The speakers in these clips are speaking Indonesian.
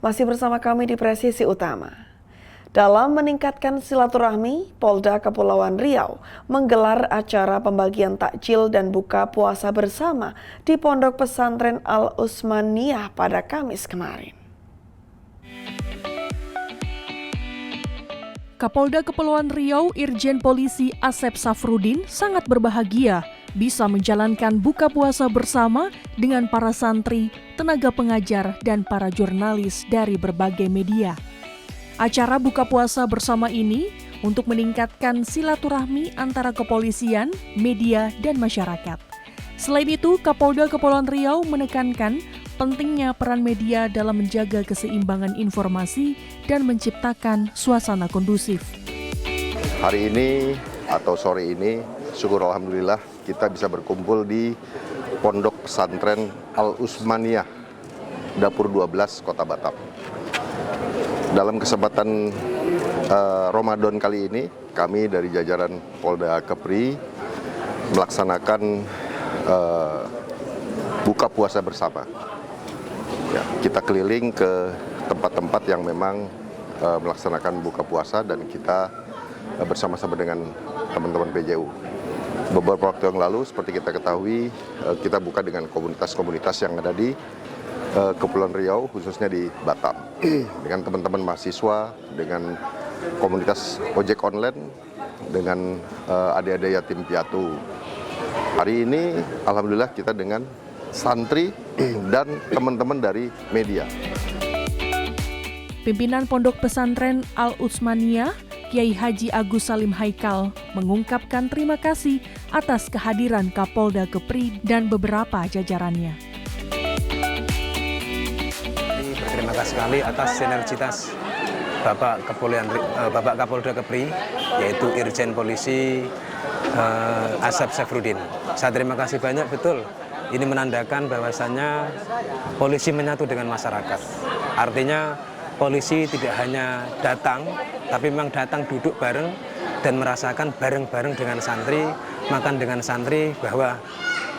Masih bersama kami di Presisi Utama. Dalam meningkatkan silaturahmi, Polda Kepulauan Riau menggelar acara pembagian takjil dan buka puasa bersama di Pondok Pesantren Al-Utsmaniyah pada Kamis kemarin. Kapolda Kepulauan Riau Irjen Polisi Asep Safrudin sangat berbahagia bisa menjalankan buka puasa bersama dengan para santri, tenaga pengajar, dan para jurnalis dari berbagai media. Acara buka puasa bersama ini untuk meningkatkan silaturahmi antara kepolisian, media, dan masyarakat. Selain itu, Kapolda Kepulauan Riau menekankan pentingnya peran media dalam menjaga keseimbangan informasi dan menciptakan suasana kondusif. Hari ini atau sore ini, syukur alhamdulillah kita bisa berkumpul di Pondok Pesantren Al-Utsmaniyah, Dapur 12, Kota Batam. Dalam kesempatan Ramadan kali ini, kami dari jajaran Polda Kepri melaksanakan buka puasa bersama. Ya, kita keliling ke tempat-tempat yang memang melaksanakan buka puasa dan kita bersama-sama dengan teman-teman PJU. Beberapa waktu yang lalu, seperti kita ketahui, kita buka dengan komunitas-komunitas yang ada di Kepulauan Riau, khususnya di Batam. Dengan teman-teman mahasiswa, dengan komunitas ojek online, dengan adik-adik yatim piatu. Hari ini, alhamdulillah kita dengan santri dan teman-teman dari media. Pimpinan Pondok Pesantren Al-Utsmaniyah, Kiai Haji Agus Salim Haikal, mengungkapkan terima kasih atas kehadiran Kapolda Kepri dan beberapa jajarannya. Terima kasih sekali atas sinergitas Bapak Kapolda Kepri, yaitu Irjen Polisi Asep Safrudin. Saya terima kasih banyak, betul. Ini menandakan bahwasannya polisi menyatu dengan masyarakat. Artinya polisi tidak hanya datang, tapi memang datang duduk bareng dan merasakan bareng-bareng dengan santri, makan dengan santri, bahwa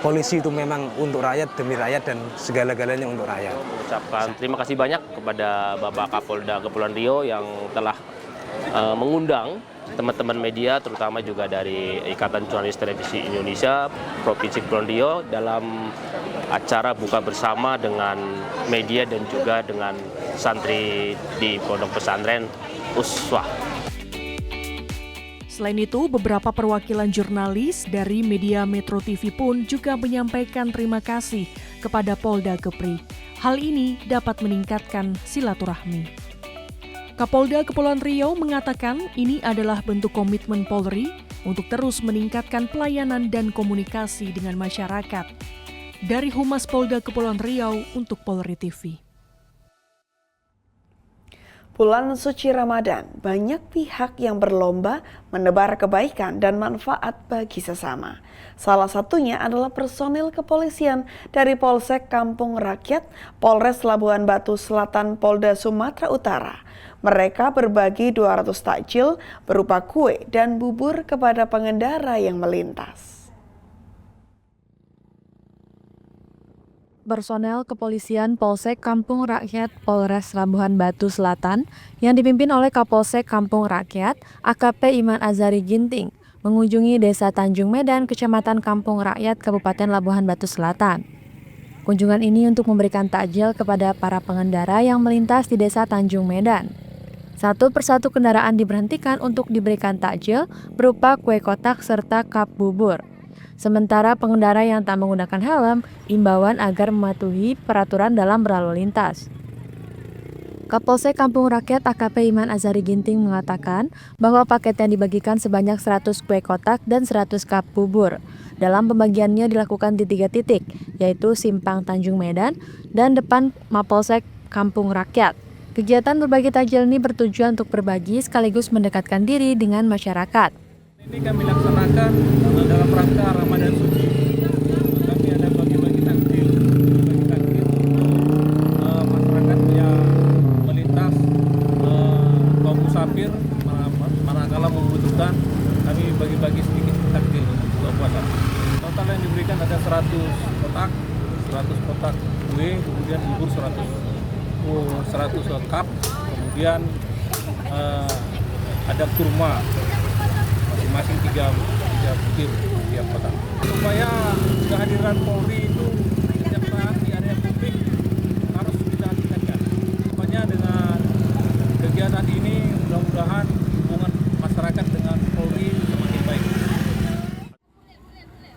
polisi itu memang untuk rakyat, demi rakyat, dan segala-galanya untuk rakyat. Ucapkan terima kasih banyak kepada Bapak Kapolda Kepulauan Riau yang telah mengundang teman-teman media, terutama juga dari Ikatan Jurnalis Televisi Indonesia, Provinsi Kepulauan Riau, dalam acara buka bersama dengan media dan juga dengan santri di Pondok Pesantren Uswah. Selain itu, beberapa perwakilan jurnalis dari media Metro TV pun juga menyampaikan terima kasih kepada Polda Kepri. Hal ini dapat meningkatkan silaturahmi. Kapolda Kepulauan Riau mengatakan ini adalah bentuk komitmen Polri untuk terus meningkatkan pelayanan dan komunikasi dengan masyarakat. Dari Humas Polda Kepulauan Riau untuk Polri TV. Bulan suci Ramadan, banyak pihak yang berlomba menebar kebaikan dan manfaat bagi sesama. Salah satunya adalah personil kepolisian dari Polsek Kampung Rakyat, Polres Labuhan Batu Selatan, Polda Sumatera Utara. Mereka berbagi 200 takjil berupa kue dan bubur kepada pengendara yang melintas. Personel kepolisian Polsek Kampung Rakyat Polres Labuhan Batu Selatan yang dipimpin oleh Kapolsek Kampung Rakyat AKP Iman Azari Ginting mengunjungi Desa Tanjung Medan, Kecamatan Kampung Rakyat, Kabupaten Labuhan Batu Selatan. Kunjungan ini untuk memberikan takjil kepada para pengendara yang melintas di Desa Tanjung Medan. Satu persatu kendaraan diberhentikan untuk diberikan takjil berupa kue kotak serta cup bubur. Sementara pengendara yang tak menggunakan helm, imbauan agar mematuhi peraturan dalam berlalu lintas. Kapolsek Kampung Rakyat AKP Iman Azari Ginting mengatakan bahwa paket yang dibagikan sebanyak 100 kue kotak dan 100 cup bubur. Dalam pembagiannya dilakukan di 3 titik, yaitu Simpang Tanjung Medan dan depan Mapolsek Kampung Rakyat. Kegiatan berbagi takjil ini bertujuan untuk berbagi sekaligus mendekatkan diri dengan masyarakat. Ini kami laksanakan dalam rangka Ramadan suci. Kami ada bagi-bagi takjil masyarakat yang melintas, kaum musafir, manakala membutuhkan, kami bagi-bagi sedikit takjil untuk buka puasa. Total yang diberikan ada 100 kotak kue, kemudian bubur 100. 100 cup, kemudian ada kurma masing-masing 3 butir tiap kotak. Supaya kehadiran Polri itu setiap saat di area publik harus kita tingkatkan. Supaya dengan kegiatan ini mudah-mudahan hubungan masyarakat dengan Polri semakin baik.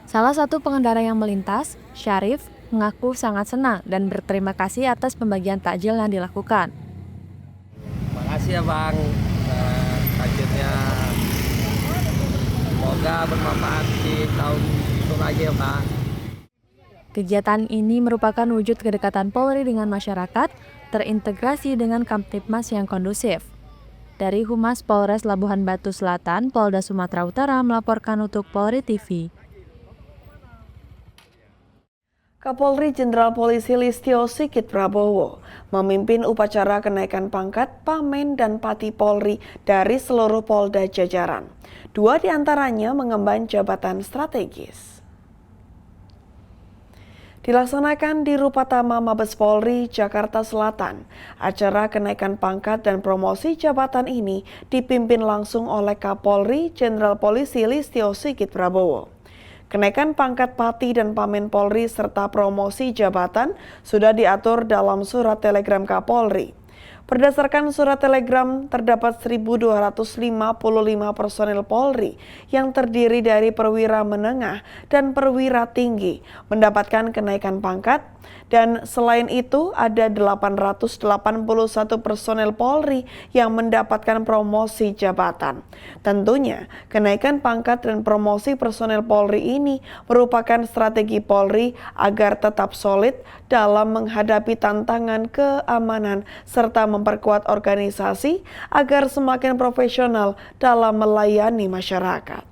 Salah satu pengendara yang melintas, Syarif, mengaku sangat senang dan berterima kasih atas pembagian takjil yang dilakukan. Makasih ya Bang, takjilnya semoga bermanfaat di tahun itu lagi ya Bang. Kegiatan ini merupakan wujud kedekatan Polri dengan masyarakat, terintegrasi dengan Kamtibmas yang kondusif. Dari Humas Polres Labuhan Batu Selatan, Polda Sumatera Utara melaporkan untuk Polri TV. Kapolri Jenderal Polisi Listio Sigit Prabowo memimpin upacara kenaikan pangkat Pamen dan Pati Polri dari seluruh Polda jajaran. 2 diantaranya mengemban jabatan strategis. Dilaksanakan di Rupatama Mabes Polri, Jakarta Selatan. Acara kenaikan pangkat dan promosi jabatan ini dipimpin langsung oleh Kapolri Jenderal Polisi Listio Sigit Prabowo. Kenaikan pangkat Pati dan Pamen Polri serta promosi jabatan sudah diatur dalam surat telegram Kapolri. Berdasarkan surat telegram, terdapat 1.255 personil Polri yang terdiri dari perwira menengah dan perwira tinggi mendapatkan kenaikan pangkat, dan selain itu ada 881 personil Polri yang mendapatkan promosi jabatan. Tentunya, kenaikan pangkat dan promosi personil Polri ini merupakan strategi Polri agar tetap solid dalam menghadapi tantangan keamanan serta memperkuat organisasi agar semakin profesional dalam melayani masyarakat.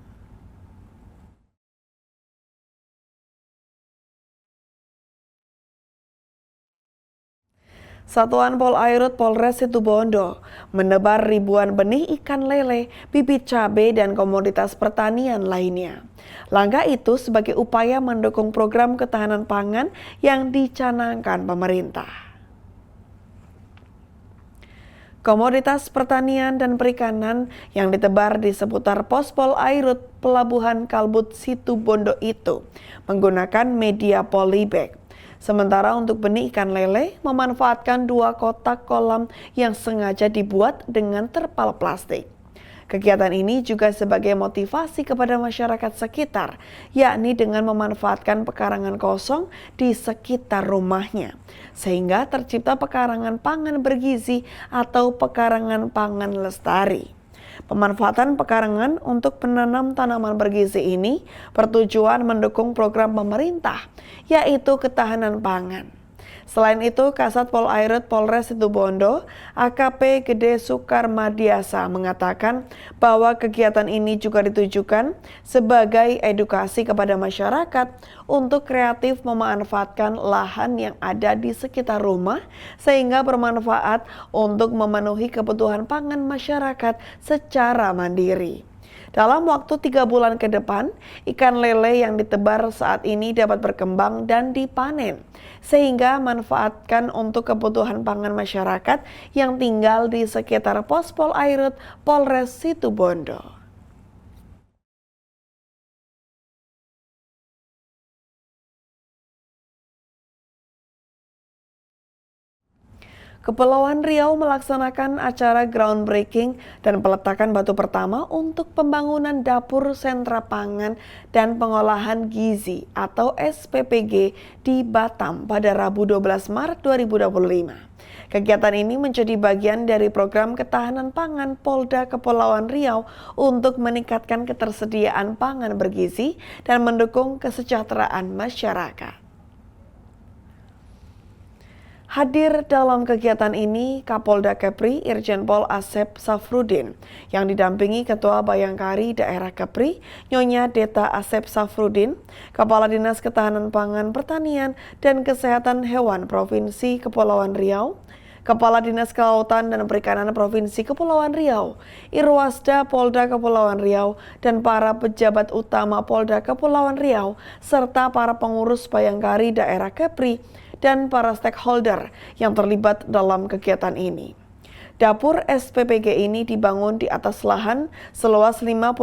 Satuan Polairut Polres Situbondo menebar ribuan benih ikan lele, bibit cabai, dan komoditas pertanian lainnya. Langkah itu sebagai upaya mendukung program ketahanan pangan yang dicanangkan pemerintah. Komoditas pertanian dan perikanan yang ditebar di seputar pos Polairut Pelabuhan Kalbut Situbondo itu menggunakan media polybag. Sementara untuk benih ikan lele memanfaatkan 2 kotak kolam yang sengaja dibuat dengan terpal plastik. Kegiatan ini juga sebagai motivasi kepada masyarakat sekitar, yakni dengan memanfaatkan pekarangan kosong di sekitar rumahnya, sehingga tercipta pekarangan pangan bergizi atau pekarangan pangan lestari. Pemanfaatan pekarangan untuk menanam tanaman bergizi ini bertujuan mendukung program pemerintah, yaitu ketahanan pangan. Selain itu, Kasat Polairut Polres Situbondo, AKP Gede Sukarmadiasa mengatakan bahwa kegiatan ini juga ditujukan sebagai edukasi kepada masyarakat untuk kreatif memanfaatkan lahan yang ada di sekitar rumah sehingga bermanfaat untuk memenuhi kebutuhan pangan masyarakat secara mandiri. Dalam waktu 3 bulan ke depan, ikan lele yang ditebar saat ini dapat berkembang dan dipanen, sehingga manfaatkan untuk kebutuhan pangan masyarakat yang tinggal di sekitar pos Polairut Polres Situbondo. Kepulauan Riau melaksanakan acara groundbreaking dan peletakan batu pertama untuk pembangunan dapur sentra pangan dan pengolahan gizi atau SPPG di Batam pada Rabu 12 Maret 2025. Kegiatan ini menjadi bagian dari program ketahanan pangan Polda Kepulauan Riau untuk meningkatkan ketersediaan pangan bergizi dan mendukung kesejahteraan masyarakat. Hadir dalam kegiatan ini Kapolda Kepri Irjen Pol Asep Safrudin yang didampingi Ketua Bayangkari Daerah Kepri Nyonya Deta Asep Safrudin, Kepala Dinas Ketahanan Pangan Pertanian dan Kesehatan Hewan Provinsi Kepulauan Riau, Kepala Dinas Kelautan dan Perikanan Provinsi Kepulauan Riau, Irwasda Polda Kepulauan Riau, dan para pejabat utama Polda Kepulauan Riau, serta para pengurus Bayangkari Daerah Kepri dan para stakeholder yang terlibat dalam kegiatan ini. Dapur SPPG ini dibangun di atas lahan seluas 55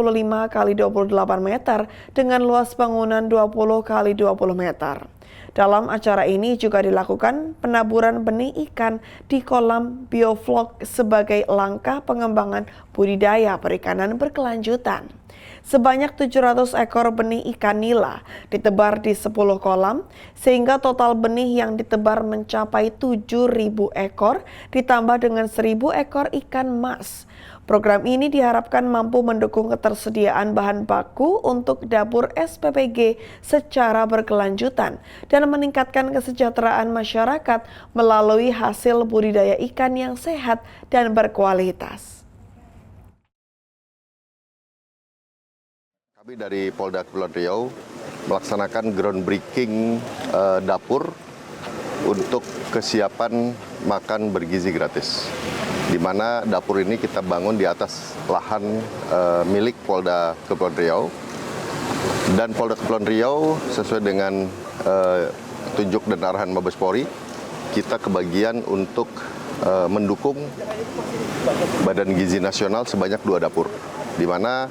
x 28 meter dengan luas bangunan 20 x 20 meter. Dalam acara ini juga dilakukan penaburan benih ikan di kolam bioflok sebagai langkah pengembangan budidaya perikanan berkelanjutan. Sebanyak 700 ekor benih ikan nila ditebar di 10 kolam, sehingga total benih yang ditebar mencapai 7.000 ekor, ditambah dengan 1.000 ekor ikan mas. Program ini diharapkan mampu mendukung ketersediaan bahan baku untuk dapur SPPG secara berkelanjutan dan meningkatkan kesejahteraan masyarakat melalui hasil budidaya ikan yang sehat dan berkualitas. Kami dari Polda Kepulauan Riau melaksanakan groundbreaking dapur untuk kesiapan makan bergizi gratis. Di mana dapur ini kita bangun di atas lahan milik Polda Kepulauan Riau. Dan Polda Kepulauan Riau sesuai dengan tunjuk dan arahan Mabes Polri, kita kebagian untuk mendukung Badan Gizi Nasional sebanyak 2 dapur. Di mana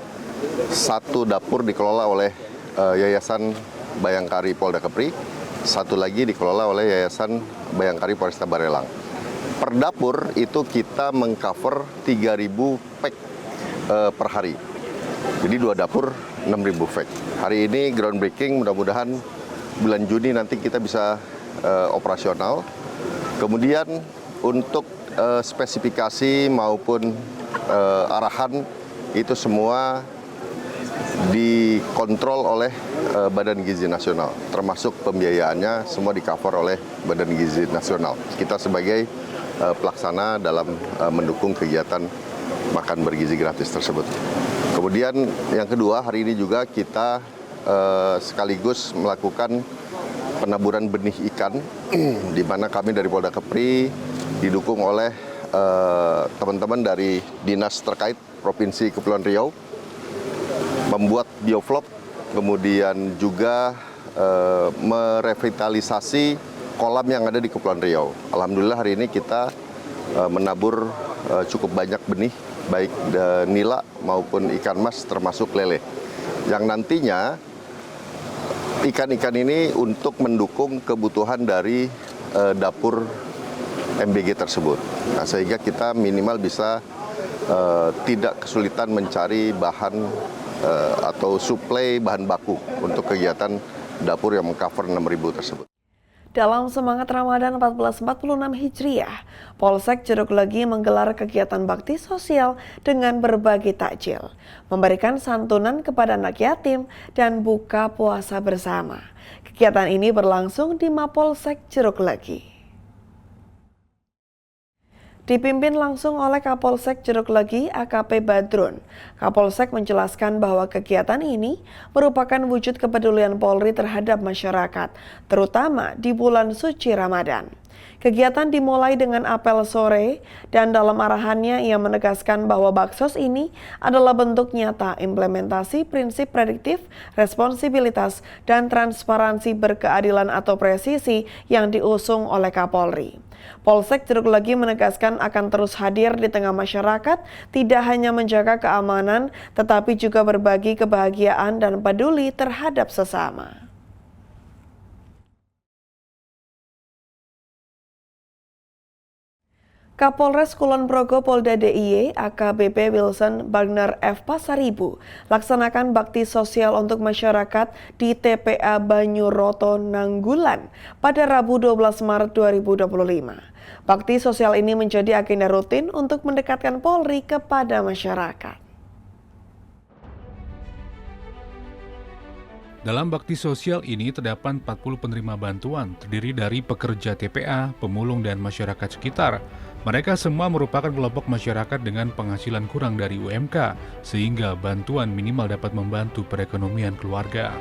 satu dapur dikelola oleh Yayasan Bayangkari Polda Kepri, satu lagi dikelola oleh Yayasan Bayangkari Polresta Barelang. Per dapur itu kita mengcover 3.000 pack per hari. Jadi 2 dapur 6.000 pack. Hari ini groundbreaking, mudah-mudahan bulan Juni nanti kita bisa operasional. Kemudian untuk spesifikasi maupun arahan itu semua dikontrol oleh Badan Gizi Nasional, termasuk pembiayaannya semua di-cover oleh Badan Gizi Nasional. Kita sebagai pelaksana dalam mendukung kegiatan makan bergizi gratis tersebut. Kemudian yang kedua, hari ini juga kita sekaligus melakukan penaburan benih ikan, di mana kami dari Polda Kepri didukung oleh teman-teman dari dinas terkait Provinsi Kepulauan Riau, membuat bioflok, kemudian juga merevitalisasi kolam yang ada di Kepulauan Riau. Alhamdulillah hari ini kita menabur cukup banyak benih, baik nila maupun ikan mas termasuk lele. Yang nantinya ikan-ikan ini untuk mendukung kebutuhan dari dapur MBG tersebut. Nah, sehingga kita minimal bisa tidak kesulitan mencari bahan atau suplai bahan baku untuk kegiatan dapur yang mengcover 6.000 tersebut. Dalam semangat Ramadan 1446 Hijriah, Polsek Jeruk Legi menggelar kegiatan bakti sosial dengan berbagi takjil, memberikan santunan kepada anak yatim, dan buka puasa bersama. Kegiatan ini berlangsung di Mapolsek Jeruk Legi. Dipimpin langsung oleh Kapolsek Jeruk Legi AKP Badrun. Kapolsek menjelaskan bahwa kegiatan ini merupakan wujud kepedulian Polri terhadap masyarakat, terutama di bulan suci Ramadan. Kegiatan dimulai dengan apel sore dan dalam arahannya ia menegaskan bahwa baksos ini adalah bentuk nyata implementasi prinsip prediktif, responsibilitas, dan transparansi berkeadilan atau presisi yang diusung oleh Kapolri. Polsek Jeruk Legi menegaskan akan terus hadir di tengah masyarakat, tidak hanya menjaga keamanan, tetapi juga berbagi kebahagiaan dan peduli terhadap sesama. Kapolres Kulon Progo Polda DIY AKBP Wilson Bagner F. Pasaribu laksanakan bakti sosial untuk masyarakat di TPA Banyuroto Nanggulan pada Rabu 12 Maret 2025. Bakti sosial ini menjadi agenda rutin untuk mendekatkan Polri kepada masyarakat. Dalam bakti sosial ini terdapat 40 penerima bantuan, terdiri dari pekerja TPA, pemulung, dan masyarakat sekitar. Mereka semua merupakan kelompok masyarakat dengan penghasilan kurang dari UMK, sehingga bantuan minimal dapat membantu perekonomian keluarga.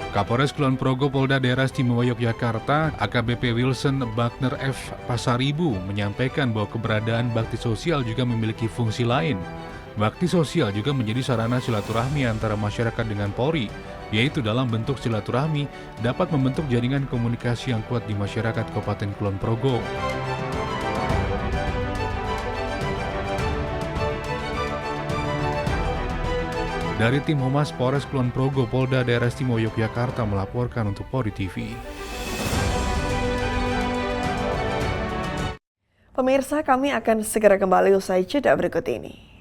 Kapolres Kulon Progo Polda Daerah Istimewa Yogyakarta AKBP Wilson Bagner F. Pasaribu menyampaikan bahwa keberadaan bakti sosial juga memiliki fungsi lain. Bakti sosial juga menjadi sarana silaturahmi antara masyarakat dengan Polri, yaitu dalam bentuk silaturahmi dapat membentuk jaringan komunikasi yang kuat di masyarakat Kabupaten Kulon Progo. Dari tim Humas Polres Kulon Progo, Polda Daerah Istimewa Yogyakarta melaporkan untuk Polri TV. Pemirsa, kami akan segera kembali usai jeda berikut ini.